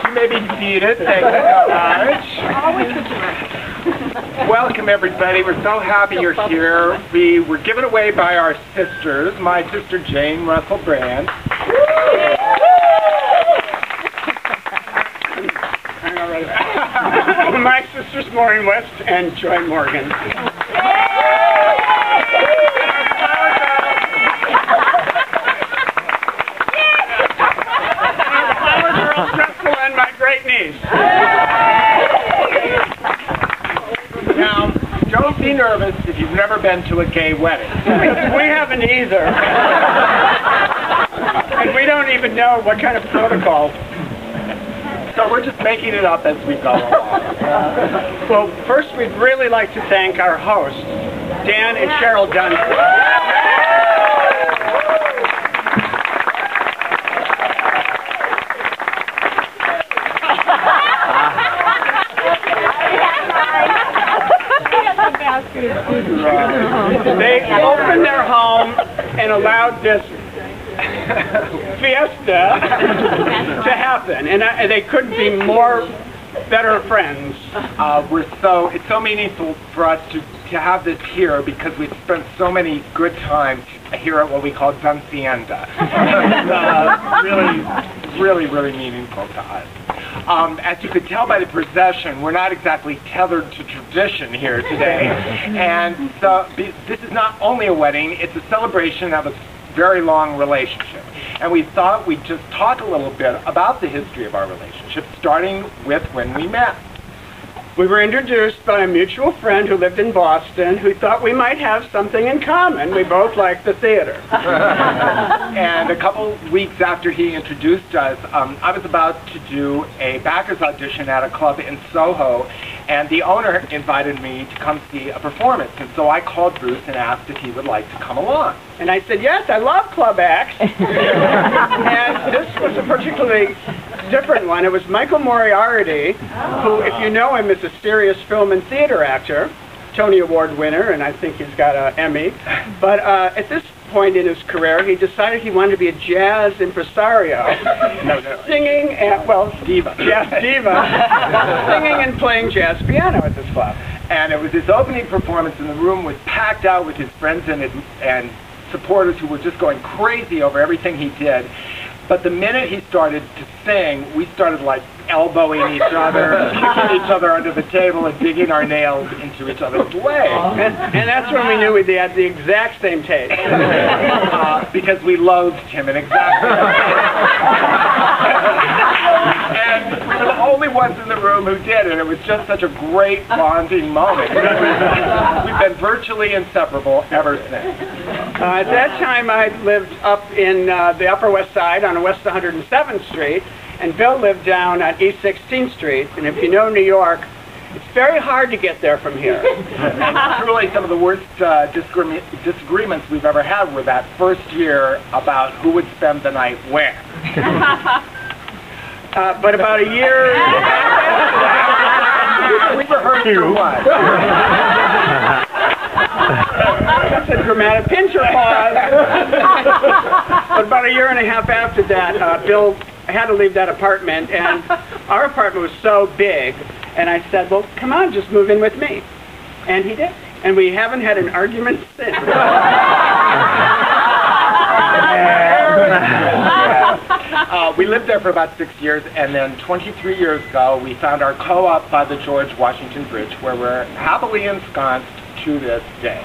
You may be seated. Thank you so much. Welcome, everybody. We're so happy you're here. We were given away by our sisters, my sister Jane Russell Brand. My sisters Maureen West and Joy Morgan. And my great niece. Now, don't be nervous if you've never been to a gay wedding. We haven't either. And we don't even know what kind of protocol. So we're just making it up as we go along. Well, first we'd really like to thank our hosts, Dan and Cheryl Dunn. They opened their home and allowed this fiesta to happen, and they couldn't be more better friends. It's so meaningful for us to have this here because we've spent so many good times here at what we call Duncienda. Really meaningful to us. As you could tell by the procession, we're not exactly tethered to tradition here today. And so this is not only a wedding, it's a celebration of a very long relationship. And we thought we'd just talk a little bit about the history of our relationship, starting with when we met. We were introduced by a mutual friend who lived in Boston who thought we might have something in common. We both liked the theater. And a couple weeks after he introduced us, I was about to do a backers audition at a club in Soho, and the owner invited me to come see a performance. And so I called Bruce and asked if he would like to come along. And I said, yes, I love club acts. And this was a particularly different one. It was Michael Moriarty, who, if you know him, is a serious film and theater actor, Tony Award winner, and I think he's got an Emmy. But at this point in his career, he decided he wanted to be a jazz impresario, singing and, well, diva. Jazz diva, singing and playing jazz piano at this club. And it was his opening performance, and the room was packed out with his friends and supporters who were just going crazy over everything he did. But the minute he started to sing, we started like elbowing each other, kicking each other under the table, and digging our nails into each other's legs. And that's when we knew we had the exact same taste. Because we loathed him in exactly the And we were the only ones in the room who did, and it was just such a great bonding moment. We've been virtually inseparable ever since. At that time, I lived up in the Upper West Side on West 107th Street, and Bill lived down on East 16th Street. And if you know New York, it's very hard to get there from here. And truly, some of the worst disagreements we've ever had were that first year about who would spend the night where. But about a year... We rehearsed for what? That's a dramatic pinch or pause. But about a year and a half after that, Bill had to leave that apartment, and our apartment was so big, and I said, well, come on, just move in with me. And he did. And we haven't had an argument since. We lived there for about 6 years, and then 23 years ago, we found our co-op by the George Washington Bridge, where we're happily ensconced to this day.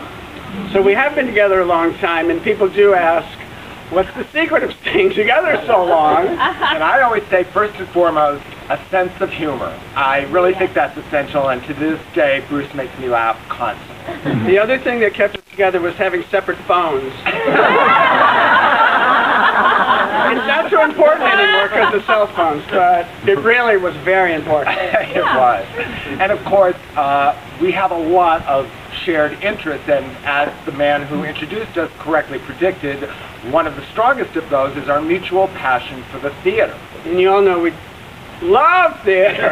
So we have been together a long time, and people do ask, what's the secret of staying together so long? And I always say, first and foremost, a sense of humor. I really think that's essential, and to this day, Bruce makes me laugh constantly. The other thing that kept us together was having separate phones. It's not so important anymore because of cell phones, but it really was very important. It was. And of course, we have a lot of shared interests, and as the man who introduced us correctly predicted, one of the strongest of those is our mutual passion for the theater. And you all know we love theater.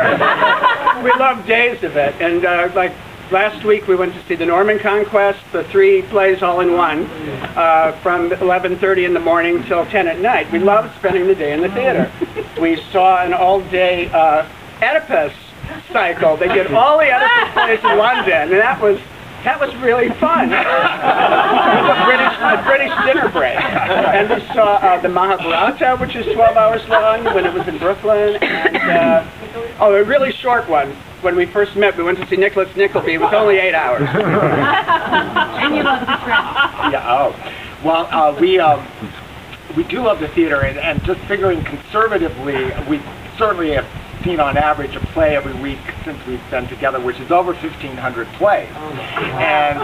We love days of it, and like last week we went to see the Norman Conquest, the 3 plays all in one, from 11:30 in the morning till 10 at night. We loved spending the day in the theater. We saw an all-day Oedipus cycle. They did all the Oedipus plays in London, and that was really fun. It was a British dinner break. And we saw the Mahabharata, which is 12 hours long, when it was in Brooklyn, and a really short one. When we first met, we went to see Nicholas Nickleby. It was only 8 hours. And you love the trip. Yeah, well, we do love the theater, and just figuring conservatively, we certainly have seen on average a play every week since we've been together, which is over 1,500 plays. And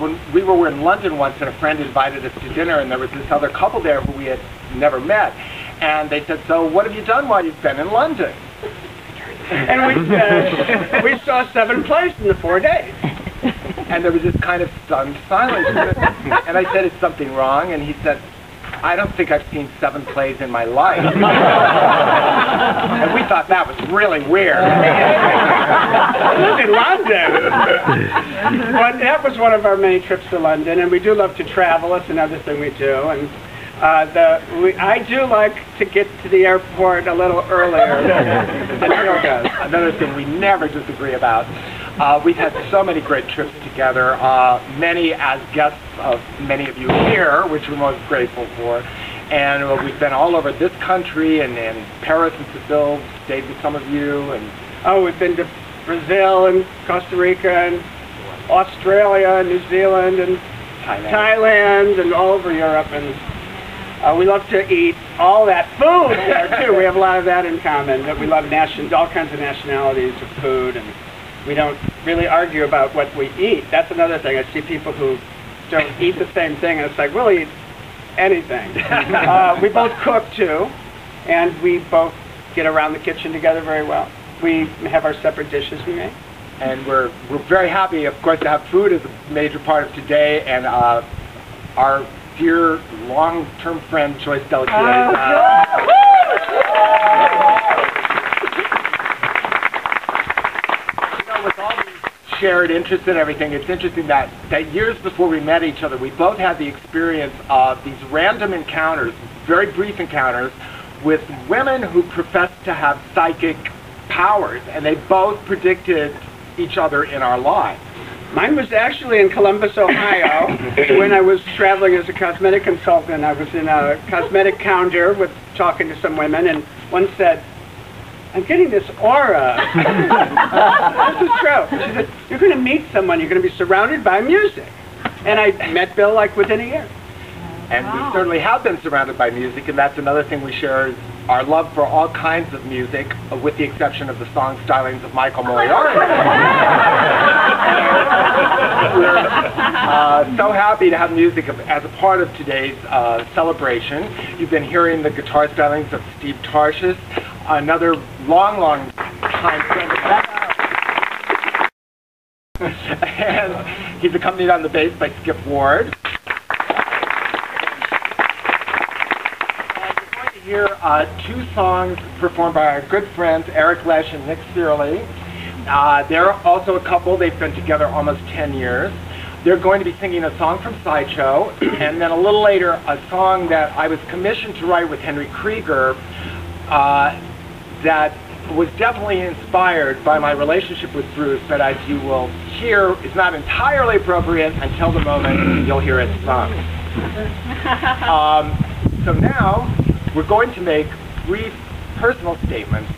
when we were in London once, and a friend invited us to dinner, and there was this other couple there who we had never met, and they said, "So what have you done while you've been in London?" And we saw 7 plays in the 4 days. And there was this kind of stunned silence. And I said, "Is something wrong?" And he said, "I don't think I've seen 7 plays in my life." And we thought that was really weird. In London. But that was one of our many trips to London, and we do love to travel. It's another thing we do. And I do like to get to the airport a little earlier than Neil does. Another thing we never disagree about. We've had so many great trips together, many as guests of many of you here, which we're most grateful for. And we've been all over this country, and in Paris and Seville, stayed with some of you. And we've been to Brazil and Costa Rica and Australia and New Zealand and Thailand and all over Europe. And we love to eat all that food there, too. We have a lot of that in common, that we love all kinds of nationalities of food, and we don't really argue about what we eat. That's another thing. I see people who don't eat the same thing, and it's like, we'll eat anything. We both cook, too, and we both get around the kitchen together very well. We have our separate dishes we make. And we're very happy, of course, to have food as a major part of today, and our dear long-term friend, Joyce Delakier. With all these shared interests and everything, it's interesting that years before we met each other, we both had the experience of these random encounters, very brief encounters, with women who professed to have psychic powers, and they both predicted each other in our lives. Mine was actually in Columbus, Ohio, when I was traveling as a cosmetic consultant. I was in a cosmetic counter talking to some women, and one said, "I'm getting this aura." This is true. She said, "You're going to meet someone, you're going to be surrounded by music." And I met Bill like within a year. And we certainly have been surrounded by music, and that's another thing we share is our love for all kinds of music, with the exception of the song stylings of Michael Moriarty. We're so happy to have music as a part of today's celebration. You've been hearing the guitar stylings of Steve Tarshis, another long time friend of ours. And he's accompanied on the bass by Skip Ward. Here, 2 songs performed by our good friends Eric Lesh and Nick Searley. They're also a couple. They've been together almost 10 years. They're going to be singing a song from Sideshow, and then a little later, a song that I was commissioned to write with Henry Krieger that was definitely inspired by my relationship with Bruce, but as you will hear, is not entirely appropriate until the moment you'll hear it sung. So now, we're going to make brief personal statements